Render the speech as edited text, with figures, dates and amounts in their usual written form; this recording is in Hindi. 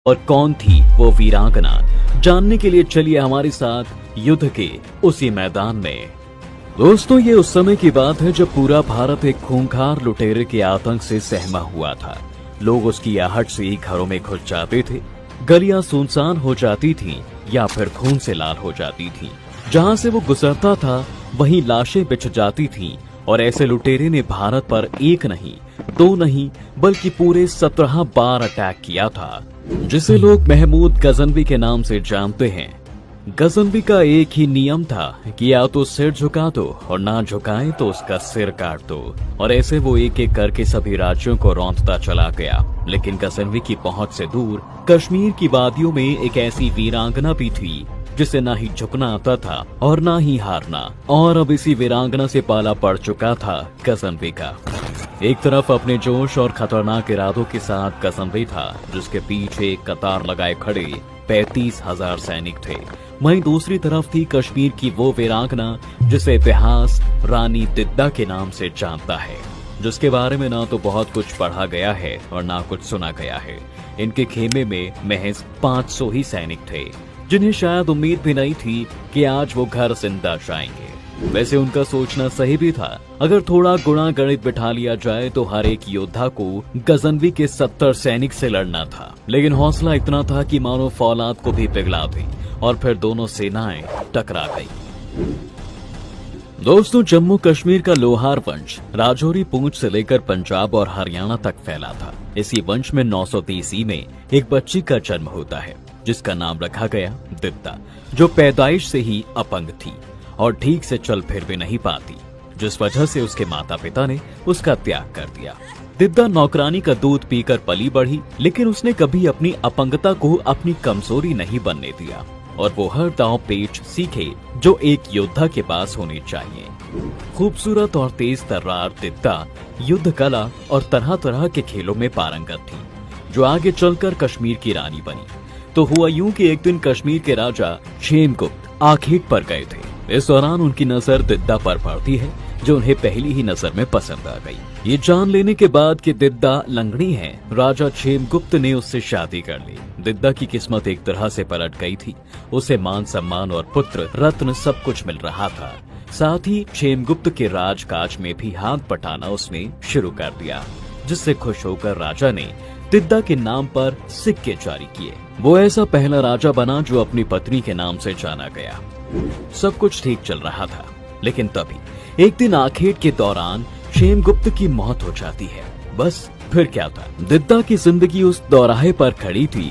और कौन थी वो वीरांगना, जानने के लिए चलिए हमारे साथ युद्ध के उसी मैदान में। दोस्तों, ये उस समय की बात है जब पूरा भारत एक खूंखार लुटेरे के आतंक से सहमा हुआ था। लोग उसकी आहट से ही घरों में घुस जाते थे, गलियां सुनसान हो जाती थीं या फिर खून से लाल हो जाती थीं। जहां से वो गुजरता था वहीं लाशें बिछ जाती थीं और ऐसे लुटेरे ने भारत पर एक नहीं, दो नहीं, बल्कि पूरे 17 बार अटैक किया था, जिसे लोग महमूद गजनवी के नाम से जानते हैं। गजनवी का एक ही नियम था कि या तो सिर झुका दो और ना झुकाए तो उसका सिर काट दो। और ऐसे वो एक एक करके सभी राज्यों को रौंदता चला गया। लेकिन गजनवी की पहुंच से दूर कश्मीर की वादियों में एक ऐसी वीरांगना भी थी जिसे ना ही झुकना आता था और ना ही हारना। और अब इसी वीरांगना से पाला पड़ चुका था गजनवी का। एक तरफ अपने जोश और खतरनाक इरादों के साथ गजनवी था, जिसके पीछे कतार लगाए खड़े 35,000 सैनिक थे। वहीं दूसरी तरफ थी कश्मीर की वो वीरांगना जिसे इतिहास रानी दिद्दा के नाम से जानता है, जिसके बारे में ना तो बहुत कुछ पढ़ा गया है और ना कुछ सुना गया है। इनके खेमे में महज 500 ही सैनिक थे, जिन्हें शायद उम्मीद भी नहीं थी कि आज वो घर जिंदा जाएंगे। वैसे उनका सोचना सही भी था। अगर थोड़ा गुणा गणित बिठा लिया जाए तो हर एक योद्धा को गजनवी के 70 सैनिक से लड़ना था। लेकिन हौसला इतना था कि मानो फौलाद को भी पिघला दी और फिर दोनों सेनाएं टकरा गई। दोस्तों, जम्मू कश्मीर का लोहार वंश राजौरी पूंछ से लेकर पंजाब और हरियाणा तक फैला था। इसी वंश में 930 में एक बच्ची का जन्म होता है, जिसका नाम रखा गया दिद्दा, जो पैदाइश से ही अपंग थी और ठीक से चल फिर भी नहीं पाती, जिस वजह से उसके माता पिता ने उसका त्याग कर दिया। दिद्दा नौकरानी का दूध पीकर पली बढ़ी, लेकिन उसने कभी अपनी अपंगता को अपनी कमजोरी नहीं बनने दिया और वो हर दांव पेच सीखे जो एक योद्धा के पास होनी चाहिए। खूबसूरत और तेज तर्रार दिद्दा युद्ध कला और तरह तरह के खेलों में पारंगत थी, जो आगे चलकर कश्मीर की रानी बनी। तो हुआ यूं कि एक दिन कश्मीर के राजा क्षेमगुप्त आखेट पर गए थे। इस दौरान उनकी नजर दिद्दा पर पड़ती है, जो उन्हें पहली ही नजर में पसंद आ गई। ये जान लेने के बाद कि दिद्दा लंगड़ी है, राजा क्षेमगुप्त ने उससे शादी कर ली। दिद्दा की किस्मत एक तरह से पलट गई थी। उसे मान सम्मान और पुत्र रत्न सब कुछ मिल रहा था। साथ ही क्षेमगुप्त के राजकाज में भी हाथ बटाना उसने शुरू कर दिया, जिससे खुश होकर राजा ने दिद्दा के नाम पर सिक्के जारी किए। वो ऐसा पहला राजा बना जो अपनी पत्नी के नाम से जाना गया। सब कुछ ठीक चल रहा था, लेकिन तभी एक दिन आखेट के दौरान क्षेमगुप्त की मौत हो जाती है। बस फिर क्या था, दिद्दा की जिंदगी उस दौराहे पर खड़ी थी